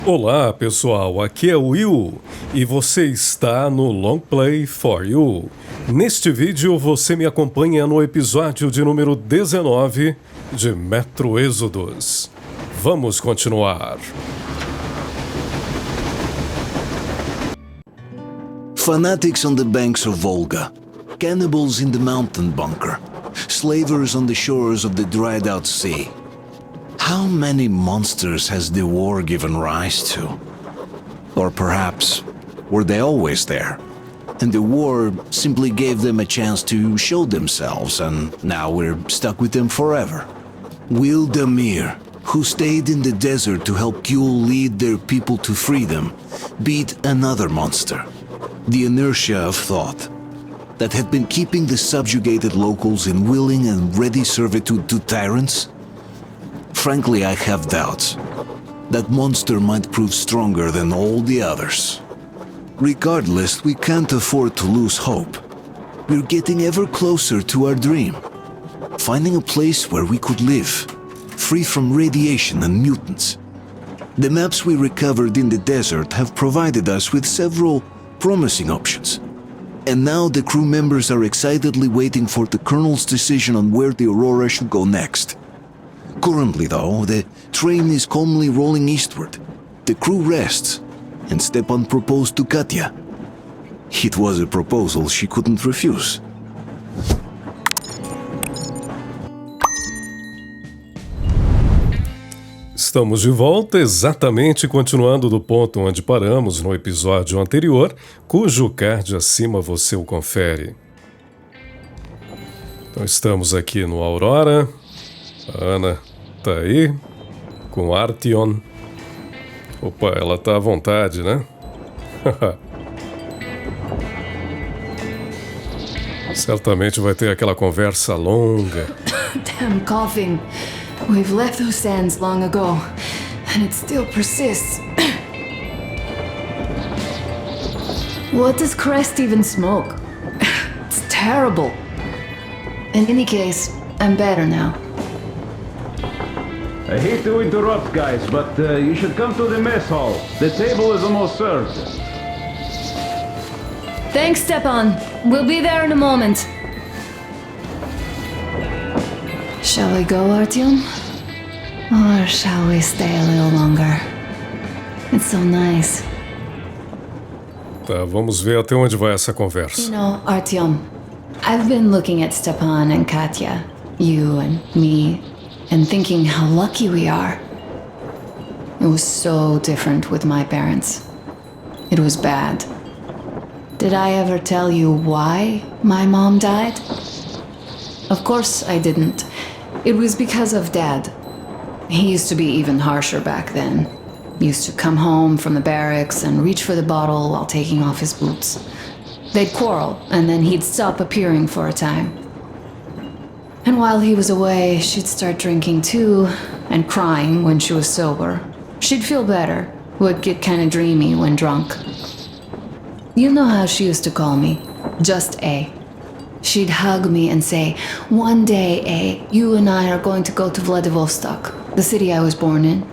Olá pessoal, aqui é o Will e você está no Long Play for You. Neste vídeo você me acompanha no episódio de número 19 de Metrô Êxodos. Vamos continuar. Fanatics on the banks of Volga, cannibals in the mountain bunker, slavers on the shores of the dried-out sea. How many monsters has the war given rise to? Or perhaps, were they always there? And the war simply gave them a chance to show themselves, and now we're stuck with them forever. Will Damir, who stayed in the desert to help Kul lead their people to freedom, beat another monster, the inertia of thought, that had been keeping the subjugated locals in willing and ready servitude to tyrants? Frankly, I have doubts. That monster might prove stronger than all the others. Regardless, we can't afford to lose hope. We're getting ever closer to our dream. Finding a place where we could live, free from radiation and mutants. The maps we recovered in the desert have provided us with several promising options. And now the crew members are excitedly waiting for the Colonel's decision on where the Aurora should go next. Currently, though, the train is calmly rolling eastward. The crew rests, and Stepan proposed to Katya. It was a proposal she couldn't refuse. Estamos de volta, exatamente continuando do ponto onde paramos no episódio anterior, cujo card acima você o confere. Então estamos aqui no Aurora. A Ana tá aí, com Artyom. Opa, ela tá à vontade, né? Certamente vai ter aquela conversa longa. Damn coughing. We've left those sands long ago, and it still persists. What does Crest even smoke? It's terrible. In any case, I'm better now. I hate to interrupt, guys, but you should come to the mess hall. The table is almost served. Thanks, Stepan. We'll be there in a moment. Shall we go, Artyom? Or shall we stay a little longer? It's so nice. Tá, vamos ver até onde vai essa conversa. You know, Artyom, I've been looking at Stepan and Katya, you and me, and thinking how lucky we are. It was so different with my parents. It was bad. Did I ever tell you why my mom died? Of course I didn't. It was because of Dad. He used to be even harsher back then. He used to come home from the barracks and reach for the bottle while taking off his boots. They'd quarrel, and then he'd stop appearing for a time. And while he was away, she'd start drinking too, and crying when she was sober. She'd feel better, would get kinda dreamy when drunk. You know how she used to call me? Just A. She'd hug me and say, "One day, A, you and I are going to go to Vladivostok, the city I was born in.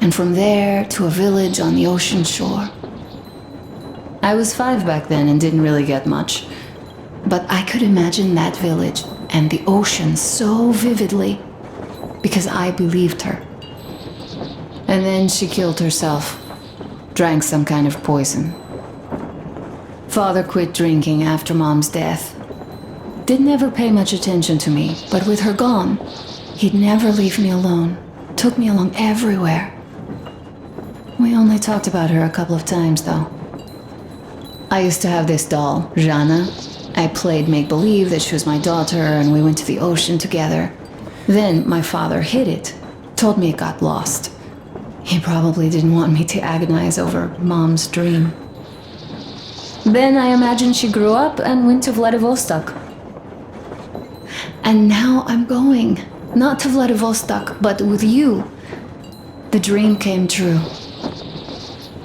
And from there to a village on the ocean shore." I was 5 back then and didn't really get much. But I could imagine that village and the ocean so vividly, because I believed her. And then she killed herself, drank some kind of poison. Father quit drinking after Mom's death. Didn't ever pay much attention to me, but with her gone, he'd never leave me alone, took me along everywhere. We only talked about her a couple of times, though. I used to have this doll, Jana. I played make-believe that she was my daughter, and we went to the ocean together. Then my father hid it, told me it got lost. He probably didn't want me to agonize over Mom's dream. Then I imagined she grew up and went to Vladivostok. And now I'm going, not to Vladivostok, but with you. The dream came true.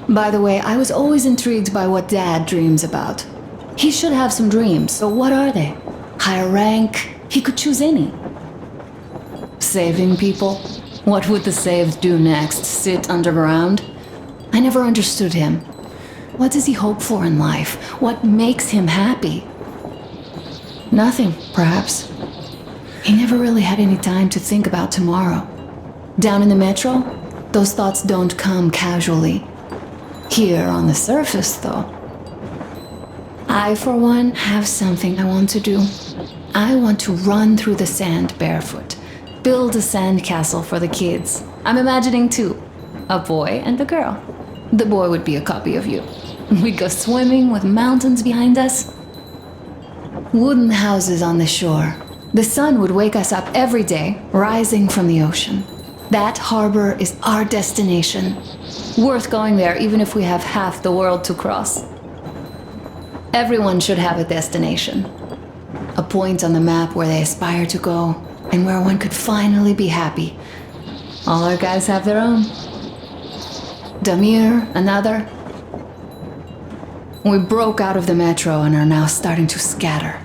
By the way, I was always intrigued by what Dad dreams about. He should have some dreams, so what are they? Higher rank? He could choose any. Saving people? What would the saved do next? Sit underground? I never understood him. What does he hope for in life? What makes him happy? Nothing, perhaps. He never really had any time to think about tomorrow. Down in the Metro, those thoughts don't come casually. Here on the surface, though. I, for one, have something I want to do. I want to run through the sand barefoot. Build a sandcastle for the kids. I'm imagining two. A boy and a girl. The boy would be a copy of you. We'd go swimming with mountains behind us. Wooden houses on the shore. The sun would wake us up every day, rising from the ocean. That harbor is our destination. Worth going there even if we have half the world to cross. Everyone should have a destination. A point on the map where they aspire to go, and where one could finally be happy. All our guys have their own. Damir, another. We broke out of the Metro and are now starting to scatter.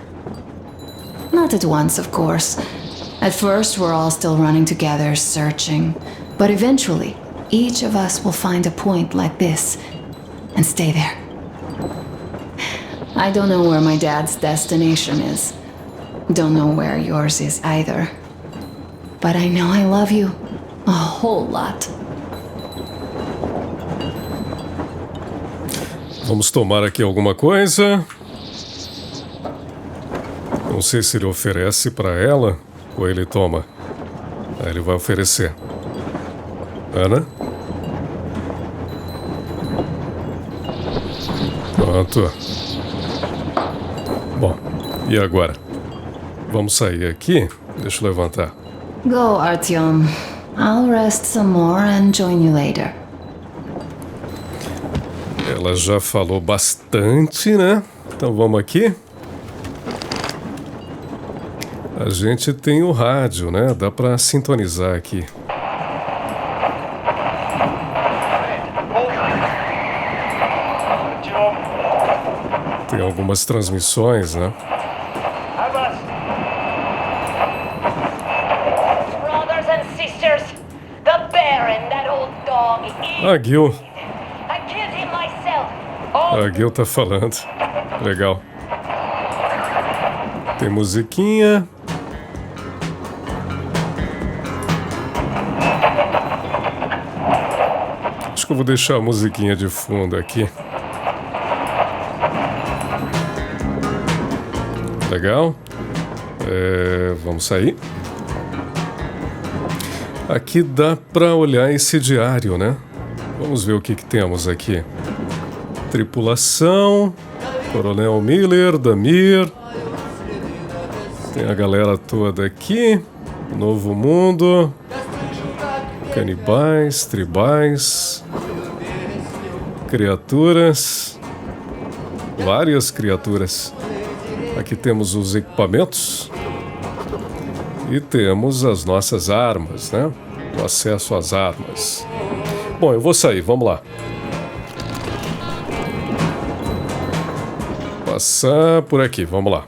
Not at once, of course. At first, we're all still running together, searching. But eventually, each of us will find a point like this and stay there. I don't know where my dad's destination is. Don't know where yours is either. But I know I love you a whole lot. Vamos tomar aqui alguma coisa. Não sei se ele oferece para ela ou ele toma. Ele vai oferecer. Ana? Pronto. Bom, e agora? Vamos sair aqui? Deixa eu levantar. Go, Artyom. I'll rest some more and join you later. Ela já falou bastante, né? Então vamos aqui. A gente tem o rádio, né? Dá pra sintonizar aqui. Tem algumas transmissões, né? Brothers and sisters, the Baron, that old dog, A Gil. I killed him myself. Oh, A Gil tá falando. Legal. Tem musiquinha. Acho que eu vou deixar a musiquinha de fundo aqui. Legal. Vamos sair. Aqui dá pra olhar esse diário, né? Vamos ver o que temos aqui. Tripulação. Coronel Miller, Damir. Tem a galera toda aqui. Novo mundo. Canibais, tribais. Criaturas. Várias criaturas. Aqui temos os equipamentos. E temos as nossas armas, né? O acesso às armas. Bom, eu vou sair, vamos lá. Passar por aqui, vamos lá.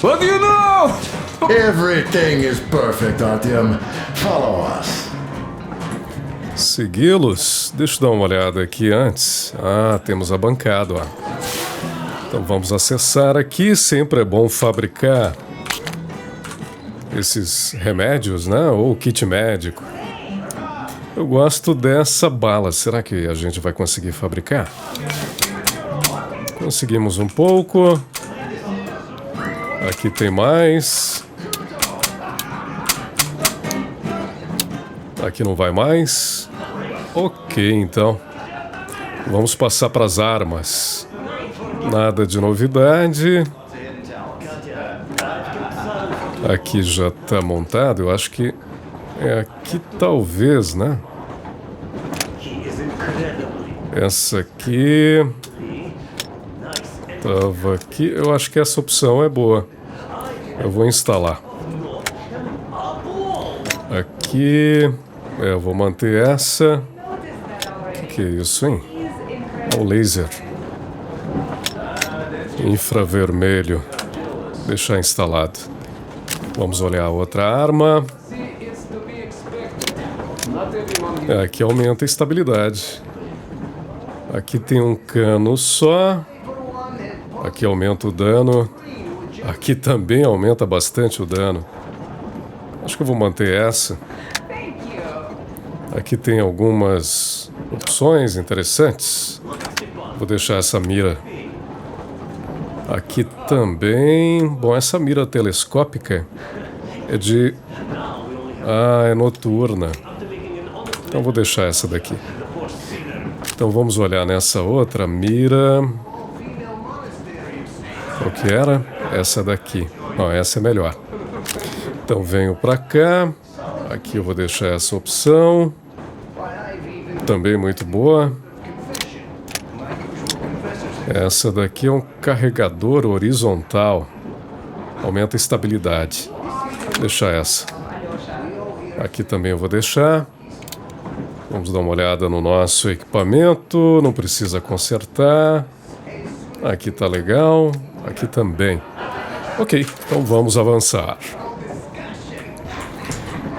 What do you know? Everything is perfect, Artyom. Follow us. Segui-los? Deixa eu dar uma olhada aqui antes. Ah, temos a bancada, ó. Então vamos acessar aqui. Sempre é bom fabricar esses remédios, né? Ou kit médico. Eu gosto dessa bala. Será que a gente vai conseguir fabricar? Conseguimos um pouco. Aqui tem mais. Aqui não vai mais. Ok, então. Vamos passar para as armas. Nada de novidade. Aqui já está montado. Eu acho que é aqui talvez, né? Essa aqui estava aqui. Eu acho que essa opção é boa. Eu vou instalar. Aqui. Eu vou manter essa. O que é isso, hein? É o laser. Infravermelho. Deixar instalado. Vamos olhar a outra arma. Aqui aumenta a estabilidade. Aqui tem um cano só. Aqui aumenta o dano. Aqui também aumenta bastante o dano. Acho que eu vou manter essa. Aqui tem algumas opções interessantes. Vou deixar essa mira. Aqui também... Bom, essa mira telescópica é de... Ah, é noturna. Então vou deixar essa daqui. Então vamos olhar nessa outra mira. Qual que era? Essa daqui. Ó, essa é melhor. Então venho pra cá. Aqui eu vou deixar essa opção. Também muito boa. Essa daqui é um carregador horizontal. Aumenta a estabilidade. Vou deixar essa. Aqui também eu vou deixar. Vamos dar uma olhada no nosso equipamento. Não precisa consertar. Aqui tá legal. Aqui também. Ok, então vamos avançar.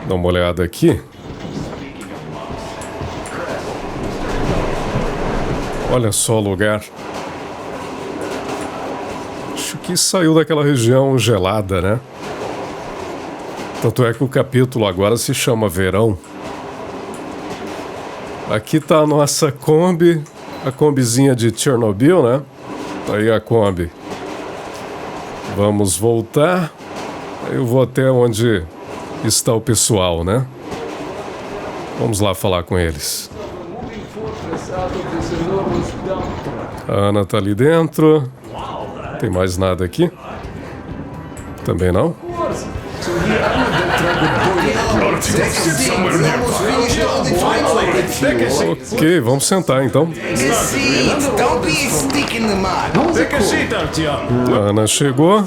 Dá uma olhada aqui. Olha só o lugar. Acho que saiu daquela região gelada, né? Tanto é que o capítulo agora se chama Verão. Aqui tá a nossa Kombi, a Kombizinha de Chernobyl, né? Tá aí a Kombi. Vamos voltar. Eu vou até onde está o pessoal, né? Vamos lá falar com eles. A Ana tá ali dentro. Tem mais nada aqui? Também não? Ok, vamos sentar então. A Ana chegou.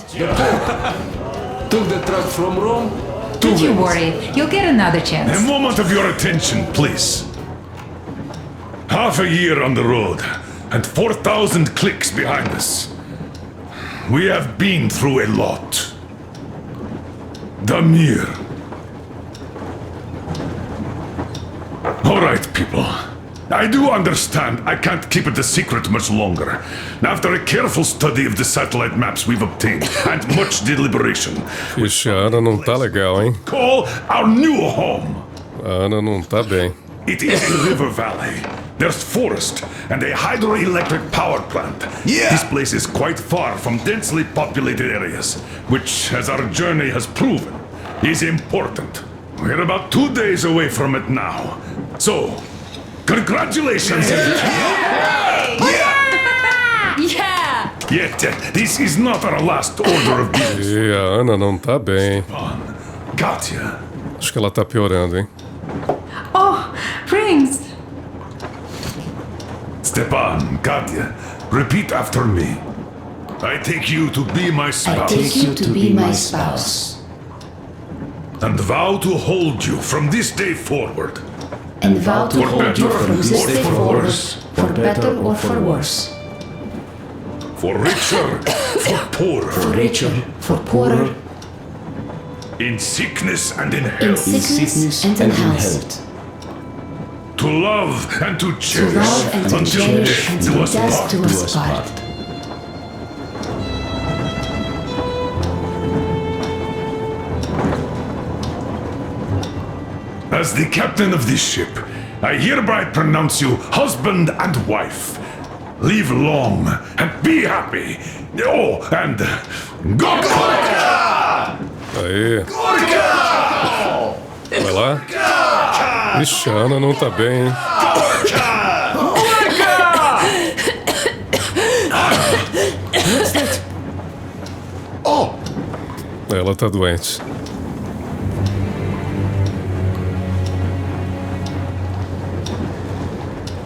Don't you worry, you'll get another chance. A moment of your attention, please. Half a year on the road, and 4,000 clicks behind us. We have been through a lot. Damir. All right, people. I do understand I can't keep it a secret much longer. After a careful study of the satellite maps we've obtained, and much deliberation, Ixi, a Ana não tá legal, hein? call our new home. A Ana não tá bem. It is a river valley. There's forest and a hydroelectric power plant. Yeah. This place is quite far from densely populated areas, which, as our journey has proven, is important. We're about 2 days away from it now. So, congratulations! Yeah! Yet, this is not our last order of business. E a Ana não tá bem. Katya, Acho que ela tá piorando, hein? Oh, rings! Stepan, Katya, repeat after me. I take you to be my spouse. Take you to be my spouse. And vow to hold you from this day forward. And vow to For hold better you from or this day for forward, worse. for better or for worse, For richer, for poorer. for richer, for poorer, In sickness and in in health. sickness and in health, To love and to to cherish. love and to until cherish death do until us death part. do us part. As the captain of this ship, I hereby pronounce you husband and wife. Live long and be happy. Oh, and Gorka! Aí. Vai lá. Ixi, a Ana não tá bem, hein? Oh, Ela tá doente.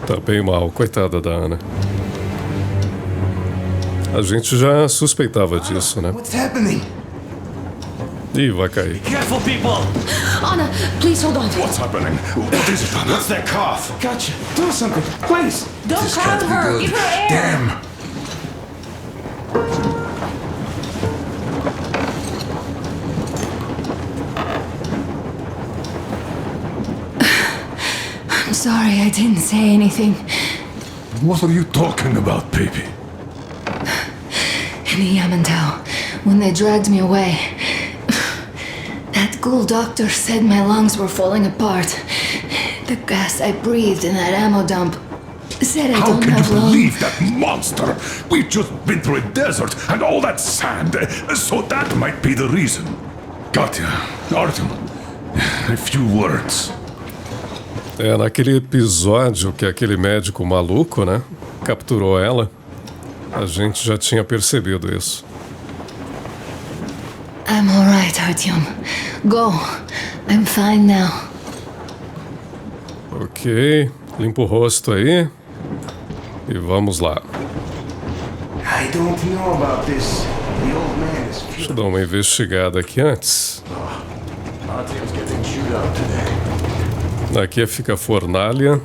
Tá bem mal, coitada da Ana. A gente já suspeitava disso, né? What's happening? Ih, vai cair. Careful, people! Anna, please hold on. What's happening? What is it, Anna? What's that cough? Katya, do something, please. Don't crowd her, give her air! Damn. sorry I didn't say anything. What are you talking about, baby? In the Casamento, when they dragged me away, that ghoul doctor said my lungs were falling apart. The gas I breathed in that ammo dump said I don't have How can you lungs. believe that monster? We've just been through a desert and all that sand, so that might be the reason. Katya, Artyom, a few words. Naquele episódio que aquele médico maluco, né, capturou ela, a gente já tinha percebido isso. I'm alright, Artyom. Go. I'm fine now. Ok, limpa o rosto aí e vamos lá. I don't know about this. The old man is Deixa eu dar uma investigada aqui antes. Artyom's getting chewed up today. Aqui fica a fornalha.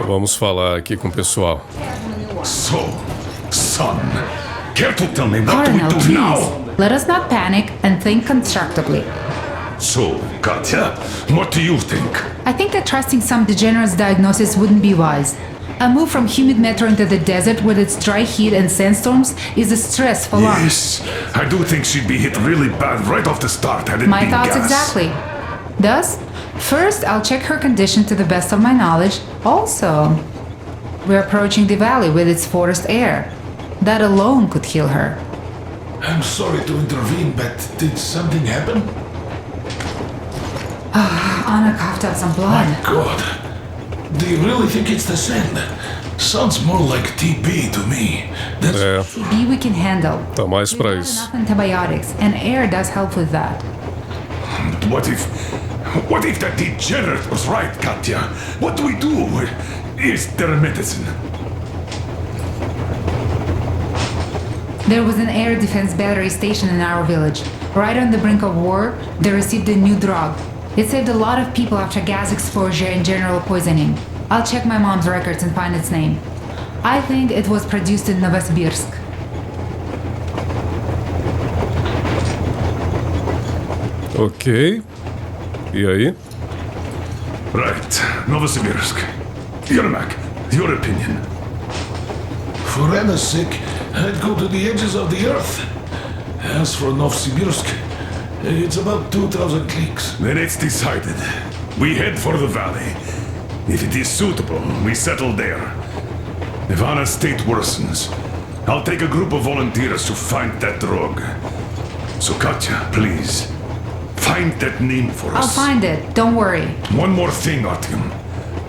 Vamos falar aqui com o pessoal. So, son, care to tell me what Colonel, do we do please. now? Let us not panic and think constructively. So, Katya, what do you think? I think that trusting some degenerate's diagnosis wouldn't be wise. A move from humid Metrô into the desert with its dry heat and sandstorms is a stress for lungs. Yes, I do think she'd be hit really bad right off the start had it My been thoughts gas. exactly. Thus, first I'll check her condition to the best of my knowledge. Also, we're approaching the valley with its forest air. That alone could heal her. I'm sorry to intervene, but did something happen? Anna coughed up some blood. My God. Do you really think it's the sand? Sounds more like TB to me. That's TB we can handle. Tá mais We've pra got isso. enough antibiotics, and air does help with that. What if that degenerate was right, Katya? What do we do? Is there a medicine? There was an air defense battery station in our village. Right on the brink of war, they received a new drug. It saved a lot of people after gas exposure and general poisoning. I'll check my mom's records and find its name. I think it was produced in Novosibirsk. Ok. E aí? Right, Novosibirsk. Yermak, your opinion. For Anna's sake, I'd go to the edges of the earth. As for Novosibirsk, it's about 2,000 cliques. Then it's decided. We head for the valley. If it is suitable, we settle there. If Anna's state worsens, I'll take a group of volunteers to find that drug. So Katya, please, find that name for I'll us. find it, don't worry. One more thing, Artyom.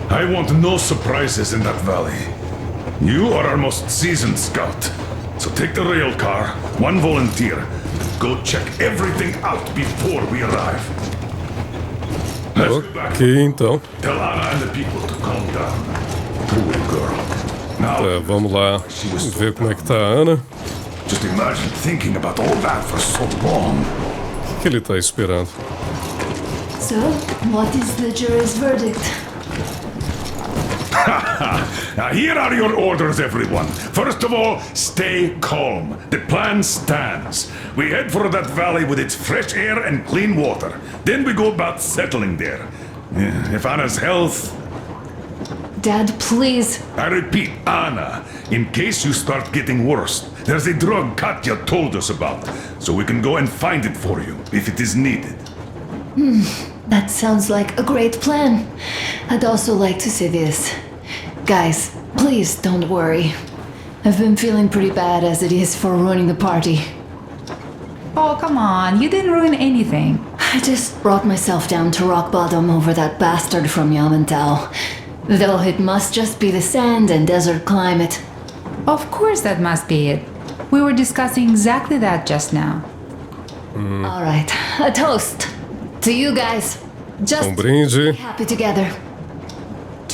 I want no surprises in that valley. You are our most seasoned scout. So take the rail car, one volunteer. Go check everything out before we arrive. Let's go back. Ok, então. Tell Anna and the people to calm down. Poor girl. Now, Vamos lá ver como é que tá a Ana. just imagine thinking about all that for so long. O que ele tá esperando? So, what is the jury's verdict? Now, here are your orders, everyone. First of all, stay calm. The plan stands. We head for that valley with its fresh air and clean water. Then we go about settling there. If Anna's health... Dad, please. I repeat, Anna, in case you start getting worse, there's a drug Katya told us about, so we can go and find it for you, if it is needed. That sounds like a great plan. I'd also like to say this. Guys, please don't worry. I've been feeling pretty bad as it is for ruining the party. Oh, come on, you didn't ruin anything. I just brought myself down to rock bottom over that bastard from Yamantau. Though it must just be the sand and desert climate. Of course that must be it. We were discussing exactly that just now. Alright, a toast. To you guys. Just Brinde. happy together.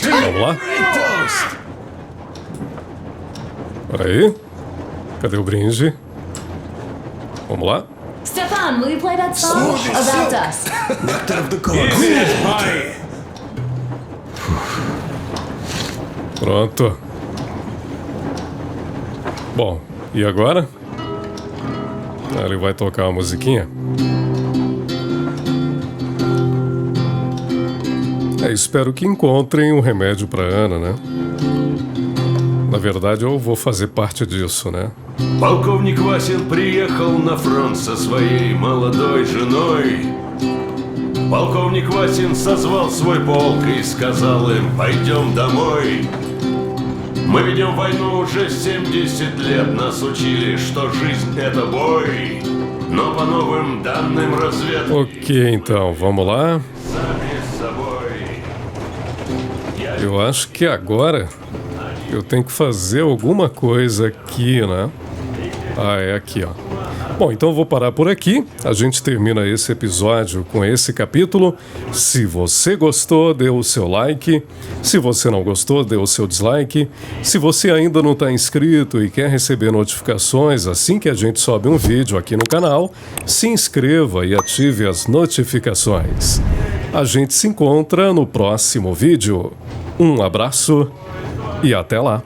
Vamos lá? Aí. Cadê o brinde? Vamos lá? Stepan, will you play that song about us? Nectar of the gods. Pronto. Bom, e agora? Ele vai tocar a musiquinha. Espero que encontrem um remédio pra Ana, né? Na verdade, eu vou fazer parte disso, né? Полковник Васин приехал на фронт со своей молодой женой. Полковник Васин созвал свой полк и сказал им: пойдем домой. Мы ведем войну уже 70 лет, нас учили, что жизнь это бой. Но по новым данным разведки... Ok, então, vamos lá. Eu acho que agora eu tenho que fazer alguma coisa aqui, né? Ah, é aqui, ó. Bom, então eu vou parar por aqui. A gente termina esse episódio com esse capítulo. Se você gostou, dê o seu like. Se você não gostou, dê o seu dislike. Se você ainda não está inscrito e quer receber notificações assim que a gente sobe um vídeo aqui no canal, se inscreva e ative as notificações. A gente se encontra no próximo vídeo. Um abraço e até lá!